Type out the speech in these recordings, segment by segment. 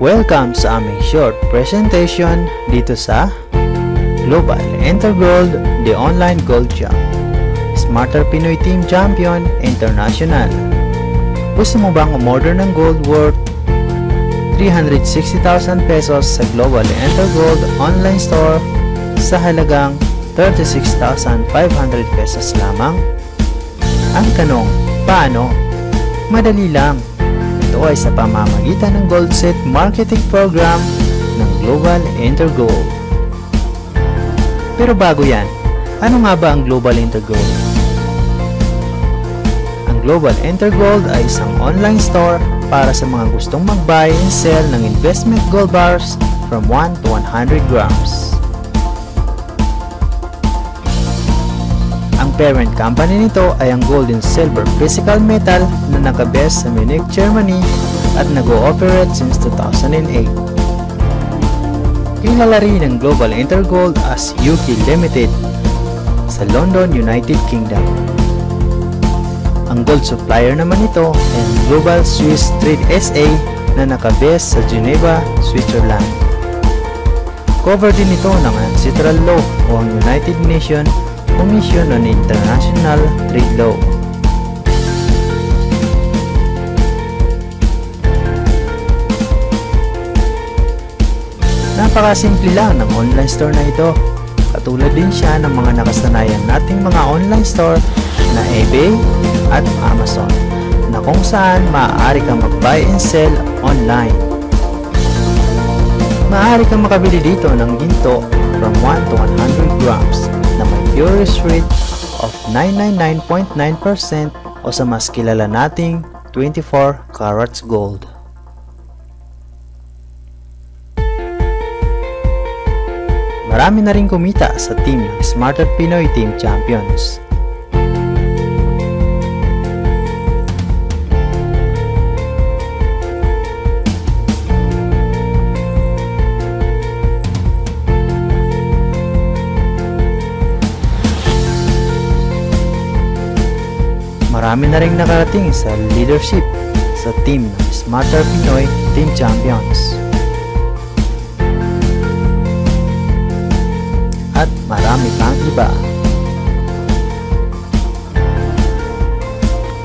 Welcome sa aming short presentation dito sa Global Enter Gold, the online gold job. Smarter Pinoy Team Champion International. Gusto mo bang umorder ng gold worth 360,000 pesos sa Global Enter Gold online store sa halagang 36,500 pesos lamang? Ang tanong, paano? Madali lang. Ito ay sa pamamagitan ng Gold Set Marketing Program ng Global Enter Gold. Pero bago yan, ano nga ba ang Global Enter Gold? Ang Global Enter Gold ay isang online store para sa mga gustong mag-buy and sell ng investment gold bars from 1 to 100 grams. Ang parent company nito ay ang Gold and Silver Physical Metal na nakabase sa Munich, Germany at nag-ooperate since 2008. Kilala rin ang Global Enter Gold as UK Limited sa London, United Kingdom. Ang gold supplier naman ito ay ang Global Swiss Trade SA na nakabase sa Geneva, Switzerland. Cover din ito ng Ancestral Law o ang United Nations Commission on International Trade Law. Napakasimple lang ng online store na ito. Katulad din siya ng mga nakasanayan nating mga online store na eBay at Amazon, na kung saan maaari kang mag-buy and sell online. Maaari kang makabili dito ng ginto from 1 to 100 grams na may purest rate of 999.9% o sa mas kilala nating 24 carats gold. Marami na rin kumita sa team ng Smarter Pinoy Team Champions. Marami na rin nakarating sa leadership sa team ng Smarter Pinoy Team Champions. At marami pang iba.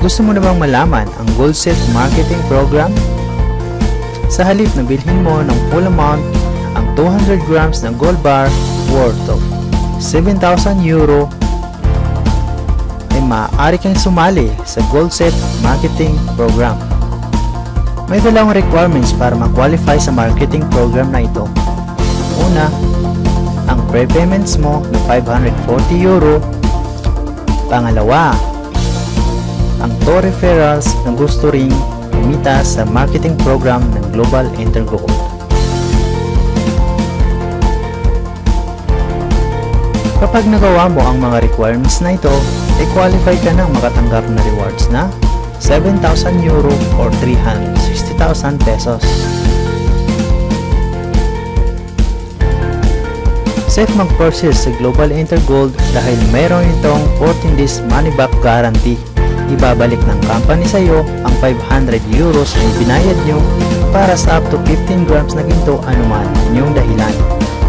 Gusto mo na bang malaman ang Gold Set Marketing Program? Sa halip na bilhin mo ng full amount ang 200 grams ng gold bar worth of 7,000 euro, ay maaari kang sumali sa Gold Set Marketing Program. May dalawang requirements para ma-qualify sa marketing program na ito. Una, ang pre-payments mo na 540 euro. Pangalawa, ang 2 referrals na gusto ring kumita sa marketing program ng Global Enter Gold. Kapag nagawa mo ang mga requirements na ito, ay qualify ka ng makatanggap na rewards na 7,000 euro or 360,000 pesos. Safe mag-purchase sa Global Enter Gold dahil mayroon itong 14 days money back guarantee. Ibabalik ng company sa iyo ang 500 euros na ibinayad nyo para sa up to 15 grams na ginto anuman inyong dahilan.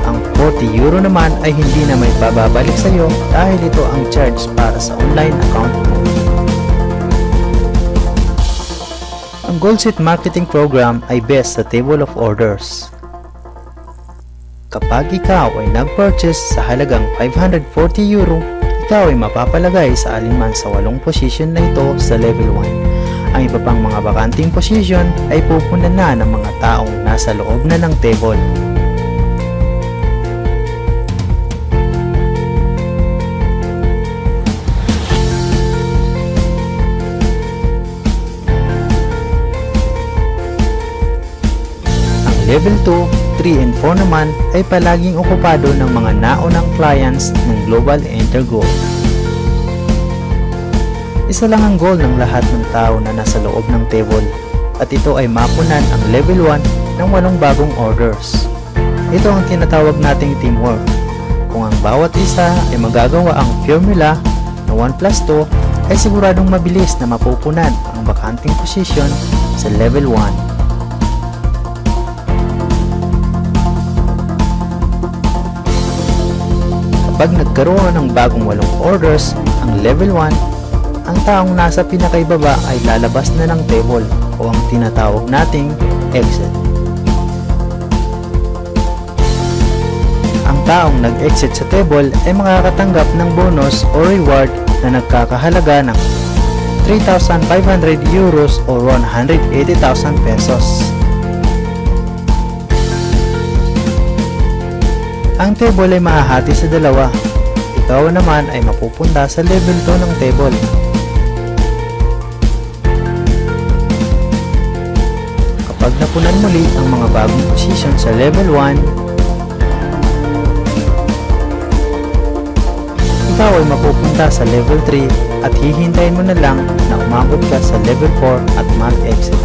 Ang 40 euro naman ay hindi na may bababalik sa iyo dahil ito ang charge para sa online account mo. Ang Gold Set Marketing Program ay based sa Table of Orders. Kapag ikaw ay nag-purchase sa halagang 540 euro, ikaw ay mapapalagay sa alinman sa 8 position na ito sa level 1. Ang iba pang mga bakanting position ay pupunan na ng mga taong nasa loob na ng table. Ang level 2, 3 and 4 naman ay palaging okupado ng mga naunang clients ng Global Enter Gold. Isa lang ang goal ng lahat ng tao na nasa loob ng table at ito ay mapunan ang level 1 ng 8 bagong orders. Ito ang tinatawag nating teamwork. Kung ang bawat isa ay magagawa ang formula na 1 plus 2 ay siguradong mabilis na mapupunan ang bakanting position sa level 1. nagkaroon ng bagong 8 orders, ang level 1, ang taong nasa pinakaibaba ay lalabas na ng table o ang tinatawag nating exit. Ang taong nag-exit sa table ay makakatanggap ng bonus o reward na nagkakahalaga ng 3,500 euros o 180,000 pesos. Ang table ay mahahati sa dalawa. Ikaw naman ay mapupunta sa level 2 ng table. Kapag napunan muli ang mga bagong position sa level 1, ikaw ay mapupunta sa level 3 at hihintayin mo na lang na umabot ka sa level 4 at mag-exit.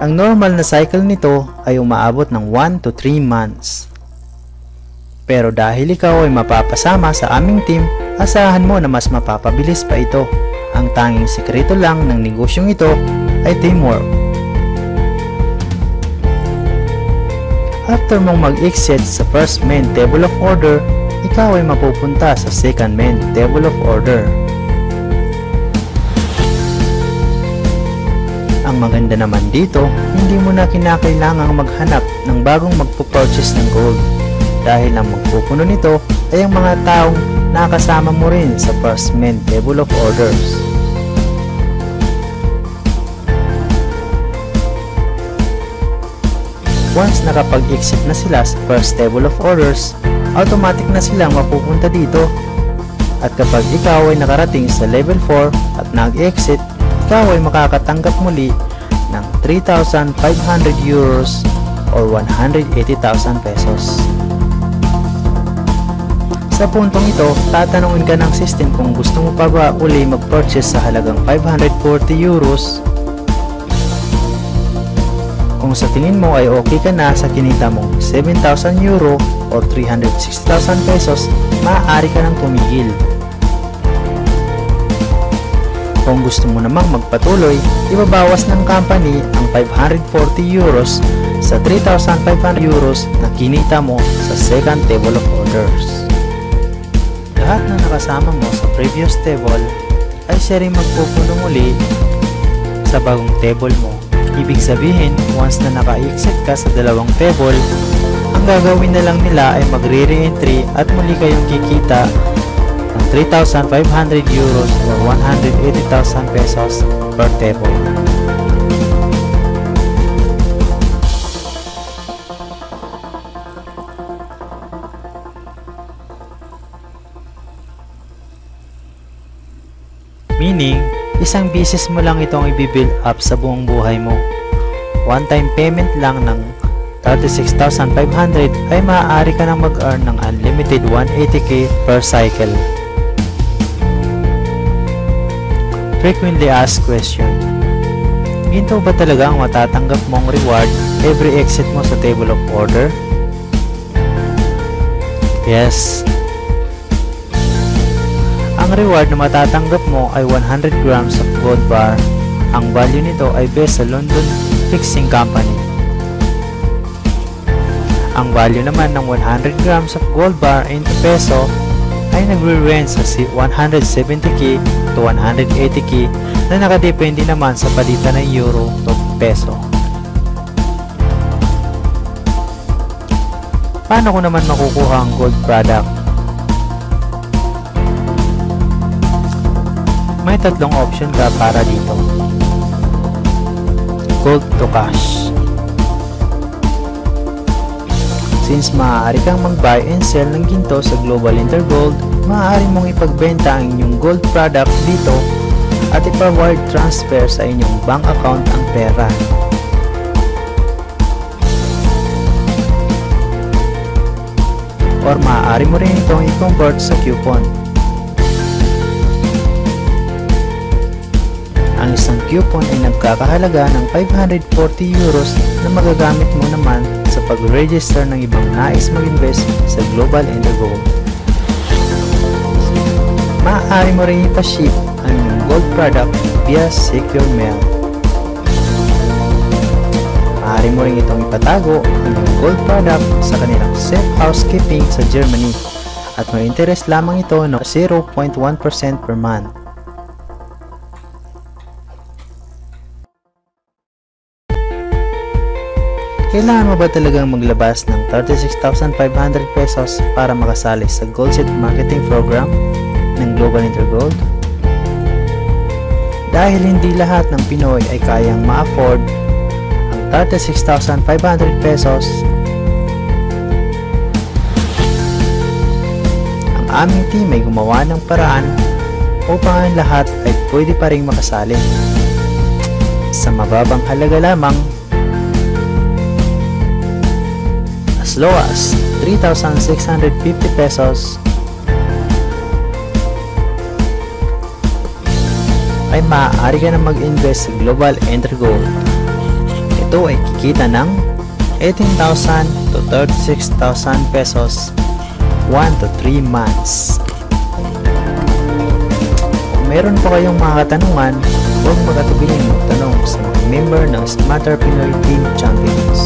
Ang normal na cycle nito ay umaabot ng 1 to 3 months. Pero dahil ikaw ay mapapasama sa aming team, asahan mo na mas mapapabilis pa ito. Ang tanging sikreto lang ng negosyong ito ay teamwork. After mong mag-exit sa first main table of order, ikaw ay mapupunta sa second main table of order. Ang maganda naman dito, hindi mo na kinakailangang maghanap ng bagong magpo-purchase ng gold dahil ang magpupuno nito ay ang mga taong nakasama mo rin sa first main table of orders. Once nakapag-exit na sila sa first table of orders, automatic na silang mapupunta dito. At kapag ikaw ay nakarating sa level 4 at nag-exit, ikaw ay makakatanggap muli ng 3,500 euros or 180,000 pesos. Sa puntong ito, tatanungin ka ng system kung gusto mo pa ba uli mag-purchase sa halagang 540 euros. Kung sa tingin mo ay okay ka na sa kinita mong 7,000 euro o 360,000 pesos, maaari ka nang tumigil. Kung gusto mo namang magpatuloy, ibabawas ng company ang 540 euros sa 3,500 euros na kinita mo sa second table of orders. Lahat na nakasama mo sa previous table ay siya rin magpupuno muli sa bagong table mo. Ibig sabihin, once na naka-exit ka sa dalawang table, ang gagawin na lang nila ay magre-re-entry at muli kayong kikita ng 3,500 euros or 180,000 pesos per table. Meaning, isang beses mo lang itong i-build up sa buong buhay mo. One-time payment lang ng 36,500 ay maaari ka nang mag-earn ng unlimited 180k per cycle. Frequently asked question: ginto ba talaga ang matatanggap mong reward every exit mo sa table of order? Yes. Ang reward na matatanggap mo ay 100 grams of gold bar. Ang value nito ay based sa London Fixing Company. Ang value naman ng 100 grams of gold bar into peso ay nagre-range sa 170k to 180k na nakadepende naman sa palitan ng euro to peso. Paano ko naman makukuha ang gold product? May tatlong option ka para dito. Gold to cash. Since maaari kang mag-buy and sell ng ginto sa Global Intergold, maaari mong ipagbenta ang inyong gold product dito at ipa-wire transfer sa inyong bank account ang pera. Or maaari mo rin itong i-convert sa coupon. Ang isang coupon ay nagkakahalaga ng 540 euros na magagamit mo naman sa pag-register ng ibang nais mag-invest sa Global Intergold. Maaari mo rin ipa-ship ang iyong gold product via secure mail. maaari mo rin itong ipatago ang mga gold product sa kanilang safe housekeeping sa Germany at may interest lamang ito ng 0.1% per month. Kailangan mo ba talagang maglabas ng 36,500 pesos para makasali sa Goldset Marketing Program ng Global Intergold? Dahil hindi lahat ng Pinoy ay kayang ma-afford ang 36,500 pesos, ang aming team ay gumawa ng paraan upang ang lahat ay pwede pa rin makasali. Sa mababang halaga lamang, as low as 3,650 pesos, ay maaari ka na mag-invest sa Global Intergold. Ito ay kikita ng 18,000 to 36,000 pesos 1 to 3 months. Kung meron pa kayong mga katanungan, huwag magatubiling magtanong sa mga member ng Smarter Pinoy Team Champions.